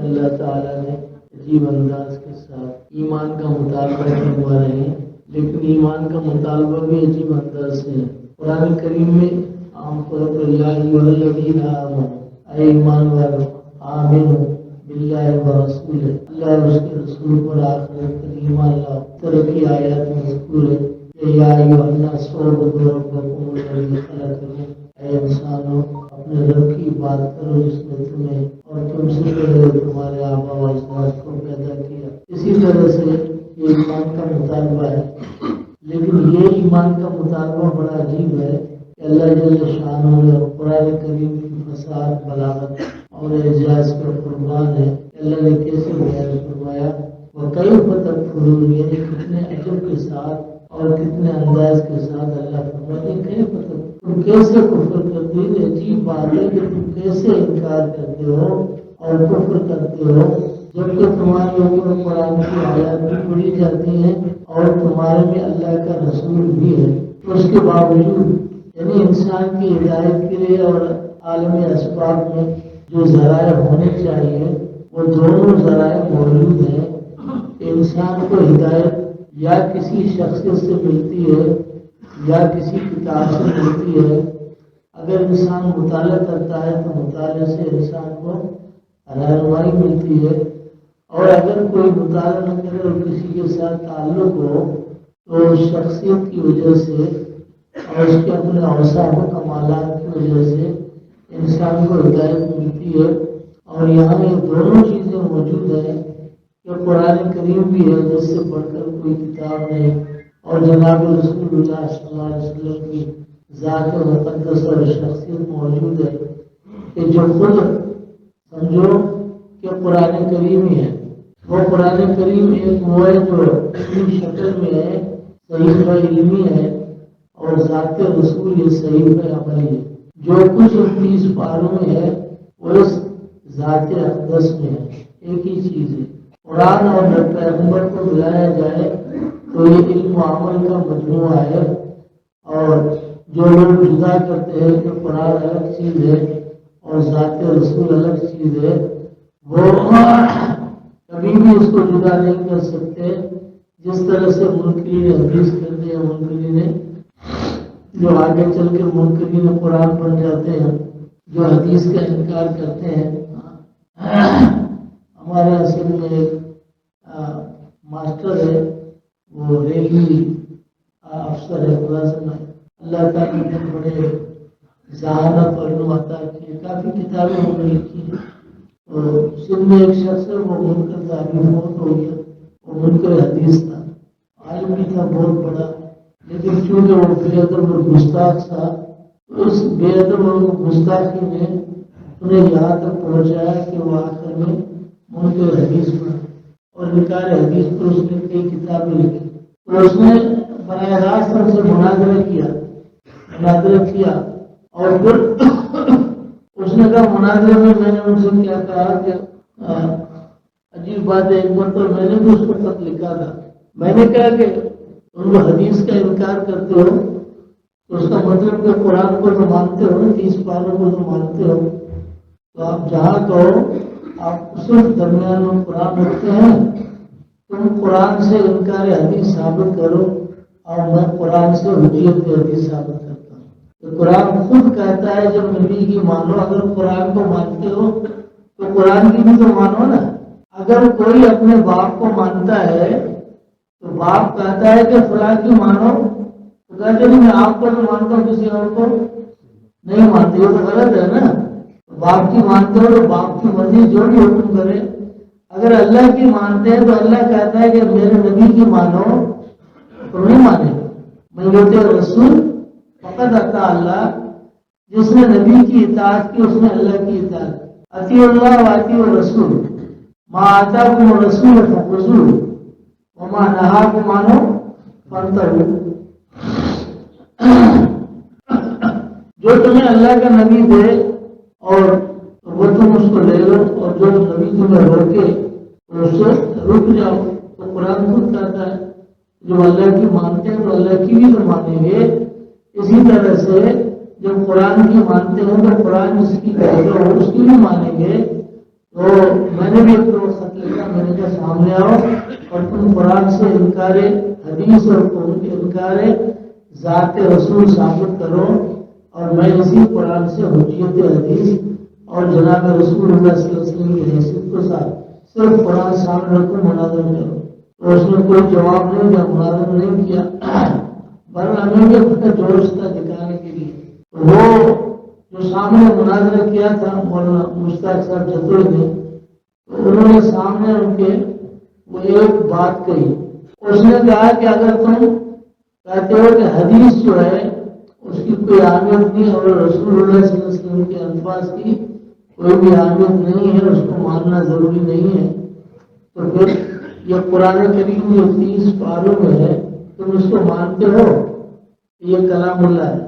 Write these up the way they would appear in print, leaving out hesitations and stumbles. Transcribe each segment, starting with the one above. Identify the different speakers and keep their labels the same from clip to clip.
Speaker 1: اللہ تعالیٰ نے عجیب انداز کے ساتھ ایمان کا مطالبہ کروا رہے ہیں، لیکن ایمان کا مطالبہ بھی عجیب انداز سے ہے۔ قرآن کریم میں عام طور پر یا ایھا الذین آمنوا، اے ایمان والو، آمنوا باللہ و رسولہ، اللہ اور اس کے رسول پر آخرت پر ایمان لاؤ۔ طرح کی آیات مذکور ہے کہ یا ایھا الناس اعبدوا ربکم الذی خلقکم، اے انسانوں اپنے رب کی بات کرو جس نے تمہیں اور تم سے پہلے تمہارے آبا و اجداد کو پیدا کیا۔ اسی طرح سے یہ ایمان کا مطالبہ ہے، لیکن یہ ایمان کا مطالبہ بڑا عجیب ہے کہ اللہ جل شانہ نے قرآن کریم کی فصاحت، بلاغت اور اعجاز کا قربان ہے۔ اللہ نے کیسے بیان فرمایا، وَكَيْفَ تَكْفُرُونَ، یعنی کتنے عجب کے ساتھ اور کتنے انداز کے ساتھ اللہ فرماتے ہیں کیسے تم کیسے کفر کرتے ہو۔ عجیب بات ہے کہ تم کیسے انکار کرتے ہو اور کفر کرتے ہو، جبکہ تمہارے اوپر قرآن کی آیات بھی پڑھی جاتی ہیں اور تمہارے میں اللہ کا رسول بھی ہے، تو اس کے باوجود یعنی انسان کی ہدایت کے لیے اور عالم اسباب میں جو ذرائع ہونے چاہیے وہ دونوں ذرائع موجود ہیں۔ انسان کو ہدایت یا کسی شخصیت سے ملتی ہے یا کسی کتاب سے ملتی ہے۔ اگر انسان مطالعہ کرتا ہے تو مطالعے سے انسان کو رہنمائی ملتی ہے، اور اگر کوئی مطالعہ نہ کرے اور کسی کے ساتھ تعلق ہو تو شخصیت کی وجہ سے اور اس کے اپنے اوصاف و کمالات کی وجہ سے انسان کو ہدایت ملتی ہے۔ اور یہاں یہ دونوں چیزیں موجود ہیں کہ قرآن کریم بھی ہے جس سے بڑھ کر کوئی کتاب نہیں، اور جناب رسول اللہ صلی اللہ علیہ وسلم کی ذات مقدس اور شخصیت موجود ہے کہ جو خود سمجھو کہ قرآن کریم ہی ہے۔ وہ قرآن کریم ایک وہ ہے جو علمی شکل میں ہے، صحیفہ علمی ہے، اور ذات رسول یہ صحیفہ عملی ہے۔ جو کچھ 30 پاروں میں ہے وہ اس ذات اقدس میں ہے، ایک ہی چیز ہے۔ قرآن اور پیغمبر کو بلایا جائے تو یہ علم و عمل کا مجموعہ ہے، اور جو لوگ جدا کرتے ہیں کہ قرآن الگ چیز ہے اور ذات رسول الگ چیز ہے، وہ کبھی بھی اس کو جدا نہیں کر سکتے۔ جس طرح سے منکرین حدیث کرتے ہیں، منکرین جو آگے چل کے منکرین قرآن بن جاتے ہیں، جو حدیث کا انکار کرتے ہیں۔ ہمارے اصل میں ایک ماسٹر ہے، وہ ریلوے افسر ہے، اللہ تعالیٰ نے بڑے ذہانت اور علم عطا کیے، کافی کتابیں انہوں نے لکھی ہیں۔ اور سندھ میں ایک شخص ہے، وہ منکر تعلیم موت ہو گیا، وہ منکر حدیث تھا، عالم بھی تھا بہت بڑا، لیکن چونکہ وہ بے ادب اور گستاخ تھا، اس بے ادب اور گستاخی نے انہیں یہاں تک پہنچایا کہ وہ آخر میں منکر حدیث بنا، اور انکار حدیث پر اس نے کئی کتابیں لکھی۔ تو اس نے براہ راست ان سے مناظرہ کیا، اور پھر اس نے کہا مناظرے میں میں نے ان سے کیا کہا کہ عجیب بات ہے، ایک مرتبہ میں نے بھی اس کو خط لکھا تھا، میں نے کہا کہ تم حدیث کا انکار کرتے ہو تو اس کا مطلب کہ قرآن کو تو مانتے ہو، 30 پاروں کو تو مانتے ہو، تو آپ جہاں کہو آپ صرف درمیان میں قرآن رکھتے ہیں، تم قرآن سے انکار حدیث ثابت کرو اور میں قرآن سے حجیت حدیث ثابت کرتا ہوں۔ تو قرآن خود کہتا ہے جب نبی کی مانو، اگر قرآن کو مانتے ہو تو قرآن کی بھی تو مانو نا۔ اگر کوئی اپنے باپ کو مانتا ہے تو باپ کہتا ہے کہ فلاں کی مانو، تو کہتے نہیں میں آپ کو تو مانتا ہوں کسی اور کو نہیں مانتے، ہو تو غلط ہے نا۔ باپ کی مانتے ہو تو باپ کی مرضی جو بھی حکم کرے۔ اگر اللہ کی مانتے ہیں تو اللہ کہتا ہے کہ میرے نبی کی مانو، تو نہیں مانے میں یوتے رسول فقط اطاع اللہ، جس نے نبی کی اطاعت کی اس نے اللہ کی اطاعت۔ اطیعوا اللہ واطیعوا الرسول ما آتاکم الرسول فخذوہ وما نہاکم عنہ فانتہوا۔ جو تمہیں اللہ کا نبی دے اور وہ تم اس کو لے لو، اور جو نبی تمہیں روکے تو اس سے رک جاؤ۔ تو قرآن خود کہتا ہے جو اللہ کی مانتے ہیں تو اللہ کی بھی تو مانیں گے۔ اسی طرح سے جب قرآن کی مانتے ہیں تو قرآن جس کی کہے گا اس کی بھی مانیں گے، تو میں نے بھی ایک خط لکھا، میں نے کہا سامنے آؤ اور تم قرآن سے انکار حدیث اور انکار ذات رسول ثابت کرو، اور میں اسی قرآن سے حجیت حدیث اور جناب رسول اللہ صلی اللہ علیہ وسلم کی حیثیت کے ساتھ صرف قرآن سامنے رکھو، مناظر کرو۔ تو اس نے کوئی جواب نہیں دیا، مناظر نہیں کیا، بہرحال ہمیں بھی اپنا جوش تھا دکھانے کے لیے۔ وہ جو سامنے مناظرہ کیا تھا مولانا مشتاق صاحب جتوئی نے، تو انہوں نے سامنے ان کے وہ ایک بات کہی، اس نے کہا کہ اگر تم کہتے ہو کہ حدیث جو ہے اس کی کوئی اہمیت نہیں اور رسول اللہ صلی اللہ علیہ وسلم کے الفاظ کی کوئی بھی اہمیت نہیں ہے، اس کو ماننا ضروری نہیں ہے، تو پھر یہ قرآن کریم جو 30 پاروں میں ہے تم اس کو مانتے ہو یہ کلام اللہ ہے،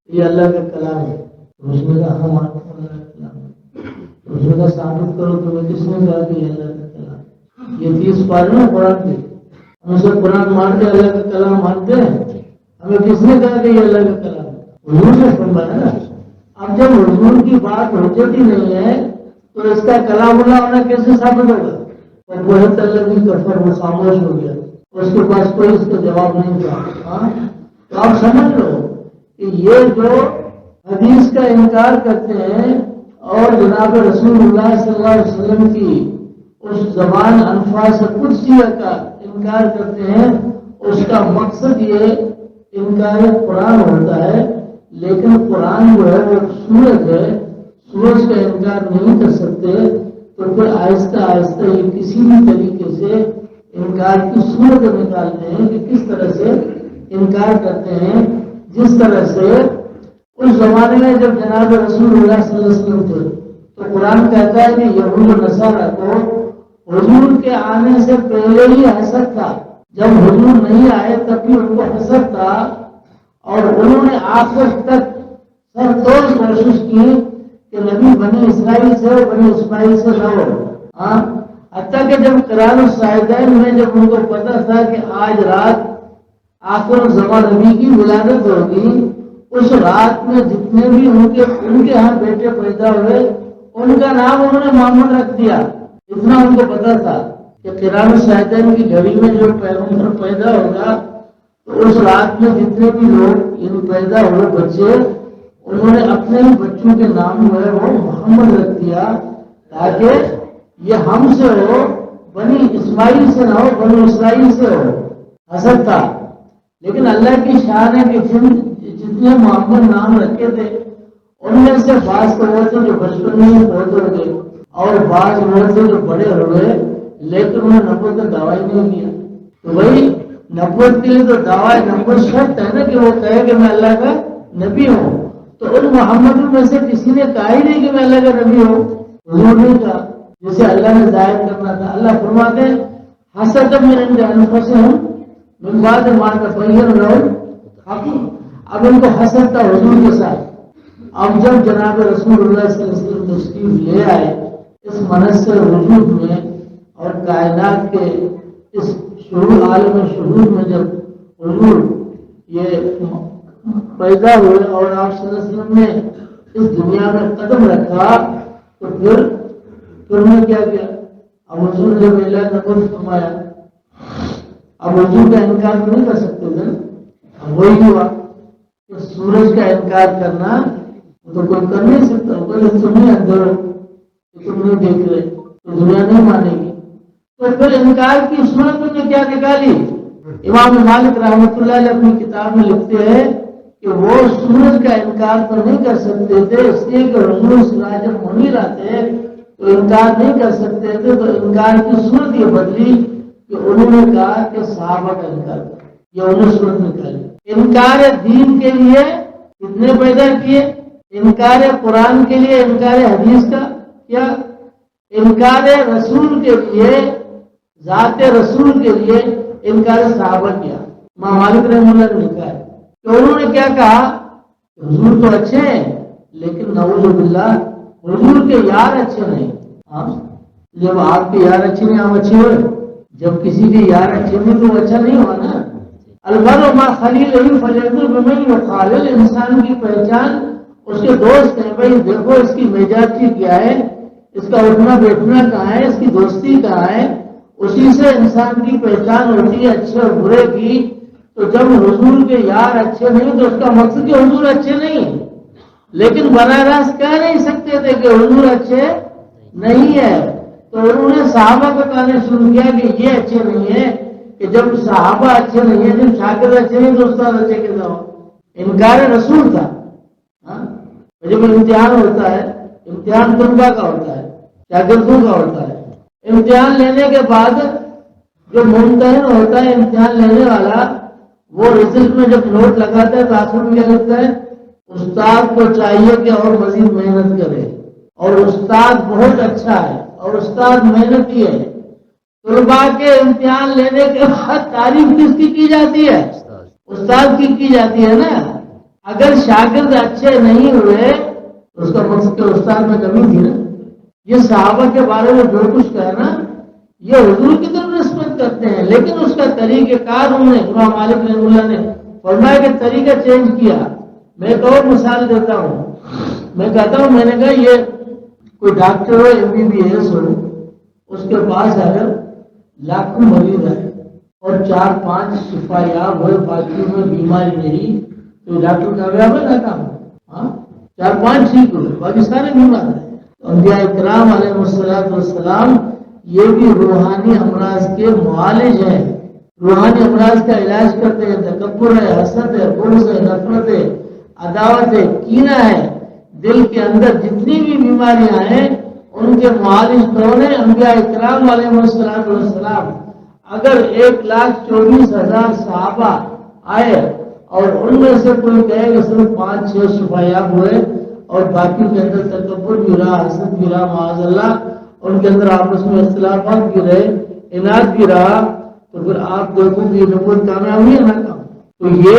Speaker 1: یہ اللہ کا کلام ہے؟ اس نے کہا ہم مانتے ہیں اللہ کا کلام ہے۔ اس نے کہا ثابت کرو، تمہیں کس نے کہا کہ یہ اللہ کا کلام ہے؟ یہ 30 پارے نا قرآن کے، ہم اسے قرآن مانتے اللہ کا کلام مانتے ہیں، ہمیں کس نے کہا کہ یہ اللہ کا کلام ہے؟ حضور نے فرمایا نا۔ اب جب حضور کی بات حجت ہی نہیں ہے تو اس کا کلام اللہ ہونا کیسے ثابت ہوگا؟ اور بہت اللہ کی کفر وہ خاموش ہو گیا، اس کے پاس کوئی اس کا جواب نہیں تھا۔ تو آپ سمجھ لو کہ یہ جو حدیث کا انکار کرتے ہیں اور جناب رسول اللہ صلی اللہ علیہ وسلم کی اس زبان الفاظ قدسیہ کا انکار کرتے ہیں، اس کا مقصد یہ انکار قرآن ہوتا ہے، لیکن قرآن جو ہے وہ سورج ہے، سورج کا انکار نہیں کر سکتے، تو پھر آہستہ آہستہ یہ کسی بھی طریقے سے انکار کی صورت نکالتے ہیں کہ کس طرح سے انکار کرتے ہیں، جس طرح سے اس زمانے میں جب جناب رسول اللہ صلی اللہ علیہ وسلم تھے تو قرآن کہتا ہے کہ یہود و نصارہ کو حضور کے آنے سے پہلے ہی حسد تھا، جب حضور نہیں آئے تب بھی ان کو حسد تھا، اور انہوں نے آخر تک سر توڑ کوشش کی کہ نبی بنی اسرائیل سے اور بنی اسماعیل سے نہ ہو۔ حتیٰ کہ جب قرآن الصائدین میں جب ان کو پتا تھا کہ آج رات آخر الزمان نبی کی ولادت ہوگی، اس رات میں جتنے بھی ان کے ہاں بیٹے پیدا ہوئے ان کا نام انہوں نے محمد رکھ دیا۔ اتنا ان کو پتا تھا کہ قرآن الصائدین کی گھڑی میں جو پیغمبر پیدا ہوگا تو اس رات میں جتنے بھی لوگ پیدا ہوئے بچے، انہوں نے اپنے ہی بچوں کے نام جو ہے وہ محمد رکھ دیا تاکہ یہ ہم سے ہو، بنی اسماعیل سے نہ ہو، بنی اسرائیل سے ہو۔ حسد تھا، لیکن اللہ کی شان ہے کہ جتنے محمد نام رکھے تھے ان میں سے بعض تو وہ تھے جو بچپن میں ہی بہت ہو گئے اور بعض وہ تھے جو بڑے ہوئے لیکن انہوں نے نبوت کا دعویٰ ہی نہیں کیا۔ تو وہی نبوت کے لیے تو دعویٰ نبوت شرط ہے نا کہ وہ کہے کہ میں اللہ کا نبی ہوں، تو ان محمدوں میں سے کسی نے کہا ہی نہیں کہ میں اللہ کا نبی ہوں، حضور نے کہا، جسے اللہ نے ظاہر کرنا تھا۔ اللہ فرماتے ہیں حسد من عند انفسہم من بعد ما تبین لہم الحق، اب ان کو حسد تھا حضور کے ساتھ۔ اب جب جناب رسول اللہ صلی اللہ علیہ وسلم تشریف لے آئے اس منصر وجود میں اور کائنات کے اس شہود عالم شہود میں، جب حضور یہ پیدا ہوئے اور آپ صلی اللہ علیہ وسلم نے اس دنیا میں قدم رکھا، تو پھر نے کیا کیا؟ اب حضور نے اللہ نبوت فرمایا، اب حضور کا انکار نہیں کر سکتے تھے۔ اب وہی ہوا کہ سورج کا انکار کرنا تو کوئی کر نہیں سکتا، کوئی تم نہیں اندر تم نہیں دیکھ رہے تو دنیا نہیں مانے گی۔ تو پھر انکار کی صورت میں کیا نکالی؟ امام مالک رحمۃ اللہ علیہ اپنی کتاب میں لکھتے ہیں کہ وہ سورج کا انکار تو نہیں کر سکتے تھے، اس لیے کہ حضور سراج منیر آتے تو انکار نہیں کر سکتے تھے، تو انکار کی صورت یہ بدلی کہ انہوں نے کہا کہ صحابہ کا انکار کر، یہ انہوں نے صورت نکالی۔ انکار دین کے لیے کتنے پیدا کیے؟ انکار قرآن کے لیے، انکار حدیث کا کیا، انکار رسول کے لیے، ذات رسول کے لیے انکار صحابہ کیا۔ امام مالک رحمہ اللہ نے لکھا ہے کہ انہوں نے کیا کہا، حضور تو اچھے ہیں لیکن نعوذ باللہ حضور کے یار اچھے نہیں۔ جب آپ کے یار اچھے نہیں آپ اچھے ہوئے، جب کسی کے یار اچھے نہیں تو اچھا نہیں ہوا نا۔ البر ما خلیل فلیقل بمن یخالل، انسان کی پہچان اس کے دوست ہیں۔ بھائی دیکھو اس کی مزاج کیا ہے، اس کا اٹھنا بیٹھنا کہاں ہے، اس کی دوستی کہاں ہے، اسی سے انسان کی پہچان ہوتی ہے اچھے اور برے کی۔ تو جب حضور کے یار اچھے نہیں تو اس کا مقصد کہ حضور اچھے نہیں، لیکن براہ راست کہہ نہیں سکتے تھے کہ حضور اچھے نہیں ہے۔ تو انہوں نے صحابہ کو کہنا شروع کیا کہ یہ اچھے نہیں ہے، کہ جب صحابہ اچھے نہیں ہیں، جب شاگرد اچھے نہیں تو استاد اچھے کیسے ہو؟ انکار رسول تھا۔ جب امتحان ہوتا ہے، امتحان طلباء کا ہوتا ہے، شاگردوں کا ہوتا ہے۔ امتحان لینے کے بعد جو ممتحن ہوتا ہے، امتحان لینے والا، وہ رزلٹ میں جب نوٹ لگاتا ہے تو آخر میں کیا لگتا ہے؟ استاد کو چاہیے کہ اور مزید محنت کرے، اور استاد بہت اچھا ہے اور استاد محنتی ہے۔ طلباء کے امتحان لینے کے بعد تعریف کس کی جاتی ہے؟ استاد کی جاتی ہے نا۔ اگر شاگرد اچھے نہیں ہوئے تو اس کا مقصد کہ استاد میں کمی تھی نا۔ یہ صحابہ کے بارے میں جو کچھ کہنا یہ حضور کی طرف نسبت کرتے ہیں، لیکن اس کا طریقہ کار انہوں نے، امام مالک رحمہ اللہ نے فرمایا کہ طریقہ چینج کیا۔ میں ایک اور مثال دیتا ہوں۔ میں کہتا ہوں، میں نے کہا یہ کوئی ڈاکٹر ہو، MBBS ہو، اس کے پاس اگر لاکھوں مریض ہے اور 4-5 شفا یاب ہوئے، باقی میں بیماری نہیں، تو ڈاکٹر کامیاب ہے ناکام؟ 4-5 ٹھیک ہوئے، باقی سارے بیمار ہیں۔ انبیاء کرام علیہ السلام یہ بھی روحانی امراض کے معالج ہیں، روحانی امراض کا علاج کرتے ہیں۔ تکبر ہے، حسد ہے، بغض ہے، نفرت ہے، عداوت ہے، کینہ ہے، دل کے اندر جتنی بھی بیماریاں ہیں ان کے معالج کون ہیں؟ انبیاء کرام علیہ السلام۔ اگر 1,24,000 صحابہ آئے اور ان میں سے کوئی کہے کہ صرف 5-6 شفا یاب ہوئے اور باقی کے اندر تکبر بھی رہا، حسد بھی رہا، معاذ اللہ، ان کے اندر آپس میں اختلافات بھی رہے، اناد بھی رہا، تو پھر آپ دیکھو کہ یہ نبوت کامیاب ہوئی ہے ناکام؟ تو یہ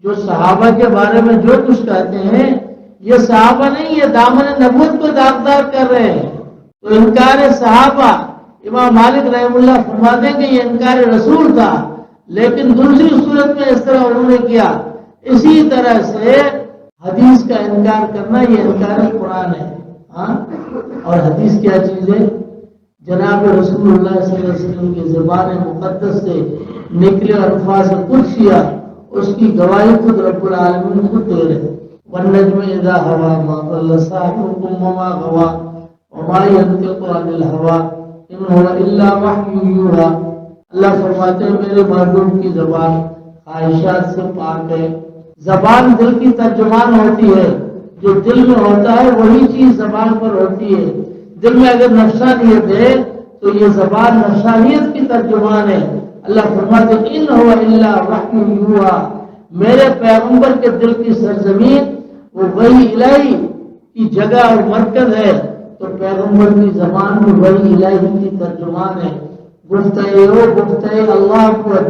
Speaker 1: جو صحابہ کے بارے میں جو کچھ کہتے ہیں یہ صحابہ نہیں، یہ دامن نبوت کو داغدار کر رہے ہیں۔ تو انکار صحابہ، امام مالک رحمہ اللہ فرماتے ہیں کہ یہ انکار رسول تھا، لیکن دوسری صورت میں اس طرح انہوں نے کیا۔ اسی طرح سے حدیث کا انکار کرنا یہ انکار قرآن ہے۔ اور حدیث کیا چیز ہے؟ جناب رسول اللہ صلی اللہ علیہ وسلم کی زبان مقدس سے نکلے الفاظ قدسیہ، اس کی گواہی خود رب العالمین خود دے رہے۔ والنجم اذا ہوا ما ضل صاحبكم وما غوا وما ينطق عن الهوى ان هو الا وحی یوحی۔ اللہ فرماتے ہیں میرے محبوب کی زبان خواہشات سے پاک ہے۔ زبان دل کی ترجمان ہوتی ہے، جو دل میں ہوتا ہے وہی چیز زبان پر ہوتی ہے۔ دل میں اگر نفسانیت ہے تو یہ زبان نفسانیت کی ترجمان ہے۔ اللہ فرماتے ہیں ان هو الا وحی یوحی، میرے پیغمبر کے دل کی سرزمین وہ وحی الہی کی جگہ اور مرکز ہے، تو پیغمبر کی زبان میں وحی الہی کی ترجمان ہے۔ گفتہ اللہ اکبر،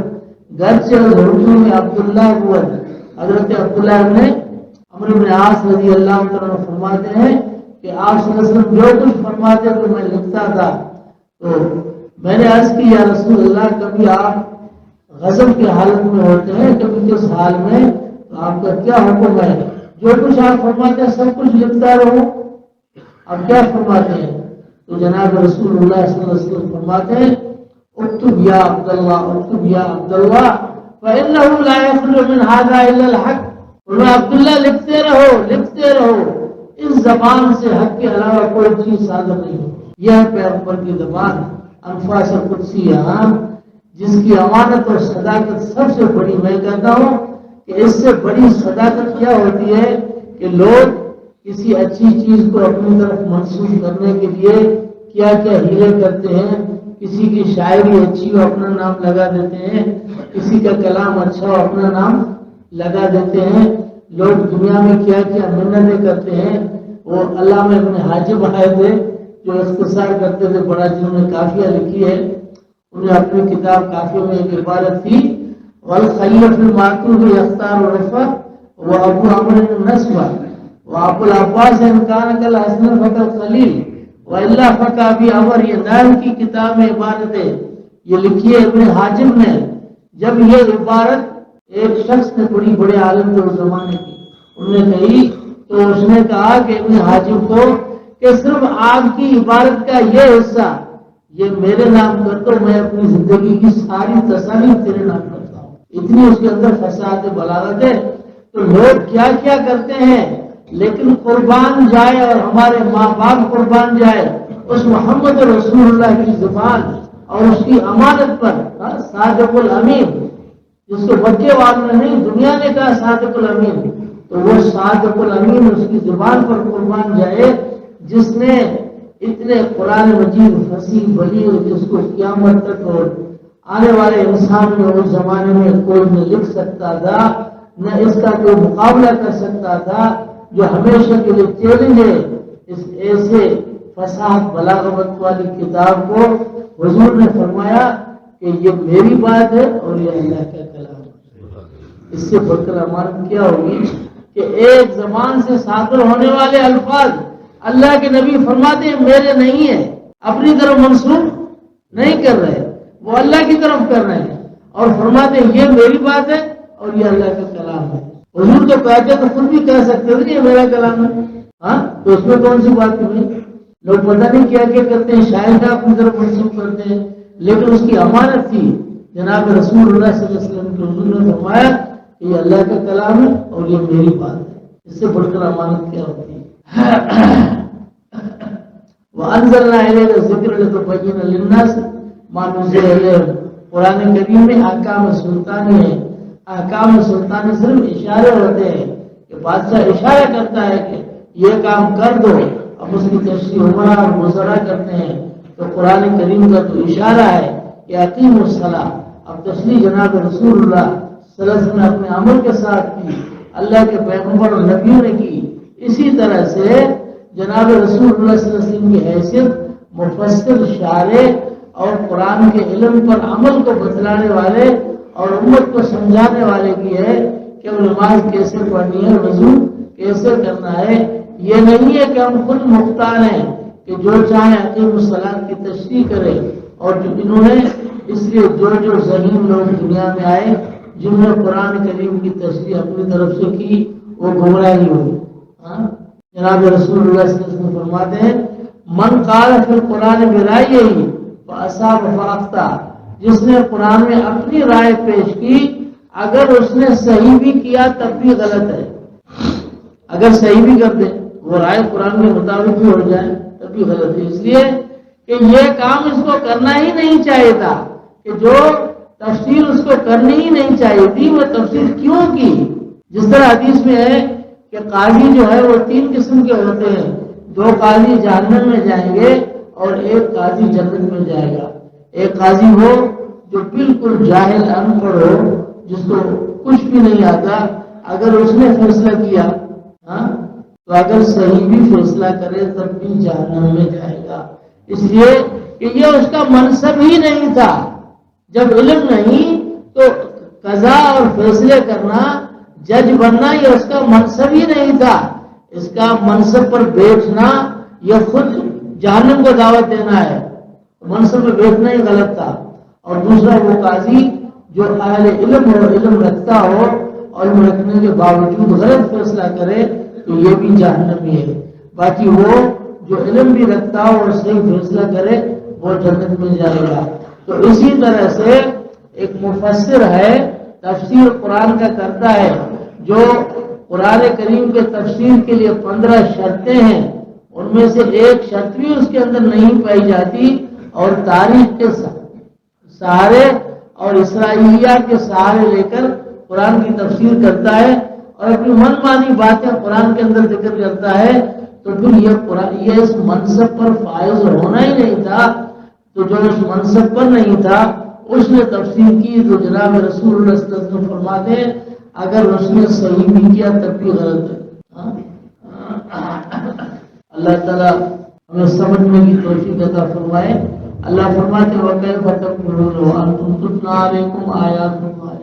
Speaker 1: گھر سے اردو میں عبداللہ اکبر، حضرت عبداللہ ابن عمرو بن عاص رضی اللہ عنہ فرماتے ہیں کہ آپ صلی اللہ علیہ وسلم جو کچھ فرماتے تو میں لکھتا تھا۔ تو میں نے عرض کی یا رسول اللہ کبھی آپ غضب کی حالت میں ہوتے ہیں، کبھی کس حال میں، تو آپ کا کیا حکم ہے؟ جو کچھ آپ فرماتے ہیں سب کچھ لکھتا رہو، آپ کیا فرماتے ہیں؟ تو جناب رسول اللہ صلی اللہ علیہ وسلم فرماتے ہیں اکتب یا عبداللہ، اکتب یا عبداللہ فإنه لا يخرج من هذا الا الحق۔ فرمایا عبداللہ لکھتے رہو، لکھتے رہو، اس زبان سے حق کے علاوہ کوئی چیز صادر نہیں ہوتی۔ یہ پیغمبر کی زبان انفاس قدسیہ، جس کی امانت اور صداقت سب سے بڑی، میں کہتا ہوں کہ اس سے بڑی صداقت کیا ہوتی ہے کہ لوگ کسی اچھی چیز کو اپنی طرف منسوخ کرنے کے لیے کیا کیا ہیلے کرتے ہیں۔ کسی کی شاعری اچھی ہو اپنا نام لگا دیتے ہیں، کسی کا کلام اچھا ہو اپنا نام لگا دیتے ہیں۔ لوگ دنیا میں کیا کیا منتیں کرتے ہیں۔ وہ علامہ ابن حاجب آئے تھے جو اختصار کرتے تھے بڑا، جنہوں نے کافیہ لکھی ہے، انہیں اپنی کتاب کافیہ میں ایک عبارت تھی والخلیف المعطوف یختار الرفع وابو عمرو النسب وابو العباس انکان کل حسن فقل خلیل وَإِلَّا فَقَا بِي عمر۔ یہ نائم کی کتاب میں عبارت ہے، یہ لکھی ہے ابن حاجب نے۔ جب یہ عبارت ایک شخص نے، بڑی بڑے عالم کے اس زمانے کی، انہوں نے کہی تو اس نے کہا کہ ابن حاجب کو کہ صرف آپ کی عبادت کا یہ حصہ یہ میرے نام کر دو، میں اپنی زندگی کی ساری تصانیف تیرے نام کرتا ہوں۔ اتنی اس کے اندر فساد بلاغت ہے۔ تو لوگ کیا کیا کرتے ہیں، لیکن قربان جائے اور ہمارے ماں باپ قربان جائے اس محمد رسول اللہ کی زبان اور اس کی امانت پر، صادق الامین، جس کو بچے والوں نے نہیں دنیا نے کہا صادق الامین، تو وہ صادق الامین اس کی زبان پر قربان جائے جس نے اتنے قرآن مجید فصیح بلیغ، جس کو قیامت تک اور آنے والے انسان میں اس زمانے میں کوئی نہ لکھ سکتا تھا، نہ اس کا کوئی مقابلہ کر سکتا تھا، جو ہمیشہ کے لیے چیلنج ہے۔ اس ایسے فصاحت بلاغت والی کتاب کو حضور نے فرمایا کہ یہ میری بات ہے اور یہ اللہ کا کلام ہے۔ اس سے بڑھ کر امانت کیا ہوگی کہ ایک زبان سے صادر ہونے والے الفاظ اللہ کے نبی فرماتے ہیں میرے نہیں ہیں، اپنی طرف منسوب نہیں کر رہے، وہ اللہ کی طرف کر رہے ہیں اور فرماتے ہیں یہ میری بات ہے اور یہ اللہ کا کلام ہے۔ حضور تو کہتے تو خود بھی کہہ سکتے تھے کہ یہ میرا کلام ہے، ہاں، تو اس میں کون سی بات کی؟ لوگ پتہ نہیں کیا کیا کرتے ہیں، شاعر کا اپنی طرف منسوب کرتے ہیں، لیکن اس کی امانت تھی جناب رسول اللہ صلی اللہ علیہ وسلم کے حضور نے فرمایا کہ یہ اللہ کا کلام ہے اور یہ میری بات ہے۔ اس سے بڑھ کر امانت کیا ہوتی ہے؟ وَأَنزَلْنَا إِلَيْكَ الذِّكْرَ لِتُبَيِّنَ لِلنَّاسِ مَا نُزِّلَ إِلَيْهِمْ۔ قرآن کریم میں احکام سلطانی ہے۔ احکام سلطانی صرف اشارے ہوتے ہیں کہ بادشاہ اشارہ کرتا ہے کہ یہ کام کر دو، اب اس کی تشریح عمرہ اور مزرہ کرتے ہیں، تو قرآن کریم کا تو اشارہ ہے کہ اقیموا الصلاۃ۔ اب تشریح جناب رسول اللہ صلی اللہ علیہ وسلم نے اپنے عمل کے ساتھ کی، اللہ کے پیغمبر اور نبیوں نے کی۔ اسی طرح سے جناب رسول اللہ صلی اللہ علیہ وسلم کی حیثیت مفسر، شارح اور قرآن کے علم پر عمل کو بتلانے والے اور امت کو سمجھانے والے کی ہے کہ وہ نماز کیسے پڑھنی ہے، وضو کیسے کرنا ہے۔ یہ نہیں ہے کہ ہم خود مختار ہیں کہ جو چاہیں اقیم الصلاۃ کی تشریح کرے، اور جو انہوں نے اس لیے جو ذہین لوگ دنیا میں آئے جنہوں نے قرآن کریم کی تشریح اپنی طرف سے کی وہ گمراہی ہوئی۔ جناب رسول اللہ صلی اللہ علیہ وسلم فرماتے ہیں من قال فی القرآن برائیہ فاصاب فاخطا، جس نے قرآن میں اپنی رائے پیش کی اگر اس نے صحیح بھی کیا تب بھی غلط ہے، اگر صحیح بھی کر دے وہ رائے قرآن کے مطابق بھی ہو جائے تب بھی غلط ہے، اس لیے کہ یہ کام اس کو کرنا ہی نہیں چاہیے تھا، کہ جو تفسیر اس کو کرنی ہی نہیں چاہیے تھی وہ تفسیر کیوں کی؟ جس طرح حدیث میں ہے کہ قاضی جو ہے وہ 3 قسم کے ہوتے ہیں، 2 قاضی جہنم میں جائیں گے اور 1 قاضی جنت میں جائے گا۔ ایک قاضی ہو جو بالکل جاہل ان پڑھ ہو، جس کو کچھ بھی نہیں آتا، اگر اس نے فیصلہ کیا تو اگر صحیح بھی فیصلہ کرے تب بھی جہنم میں جائے گا، اس لیے کہ یہ اس کا منصب ہی نہیں تھا۔ جب علم نہیں تو قضا اور فیصلے کرنا، جج بننا یہ اس کا منصب ہی نہیں تھا۔ اس کا منصب پر بیٹھنا یہ خود جہنم کو دعوت دینا ہے، منصب میں بیٹھنا ہی غلط تھا۔ اور دوسرا وہ قاضی جو اہل علم ہو، علم رکھتا ہو اور علم رکھنے کے باوجود غلط فیصلہ کرے تو یہ بھی جہنمی ہے۔ باقی وہ جو علم بھی رکھتا ہو اور صحیح فیصلہ کرے وہ جنت میں جائے گا۔ تو اسی طرح سے ایک مفسر ہے، تفسیر قرآن کا کرتا ہے، جو قرآن کریم کے تفسیر کے لیے 15 شرطیں ہیں، ان میں سے ایک شرط بھی اس کے اندر نہیں پائی جاتی، اور تاریخ کے سہارے اور اسرائیلیات کے سہارے لے کر قرآن کی تفسیر کرتا ہے اور اپنی من مانی باتیں قرآن کے اندر ذکر کرتا ہے، تو پھر یہ اس منصب پر فائز ہونا ہی نہیں تھا۔ تو جو اس منصب پر نہیں تھا اس نے تفسیر کی، تو جناب رسول اللہ صلی اللہ علیہ وسلم فرماتے ہیں اگر اس نے صحیح بھی کیا تب بھی غلط ہے۔ اللہ تعالیٰ ہمیں سمجھنے کی توفیق عطا فرمائے۔ اللہ فرماتے ہیں وَكَيْفَ تَكْفُرُونَ وَأَنْتُمْ تُتْلَىٰ عَلَيْكُمْ آيَاتُ اللَّهِ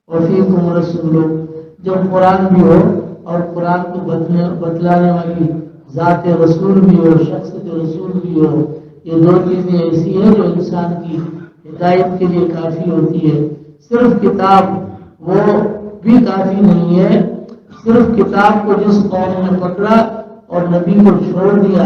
Speaker 1: وَفِيكُمْ رَسُولُهُ، جب قرآن بھی ہو اور قرآن کو بتلانے والی ذات رسول بھی ہو، شخصیت رسول بھی ہو، یہ 2 چیزیں ایسی ہیں جو انسان کی ہدایت کے لیے کافی ہوتی ہے۔ صرف کتاب وہ بھی کافی نہیں ہے، صرف کتاب کو جس قوم نے پکڑا اور نبی کو چھوڑ دیا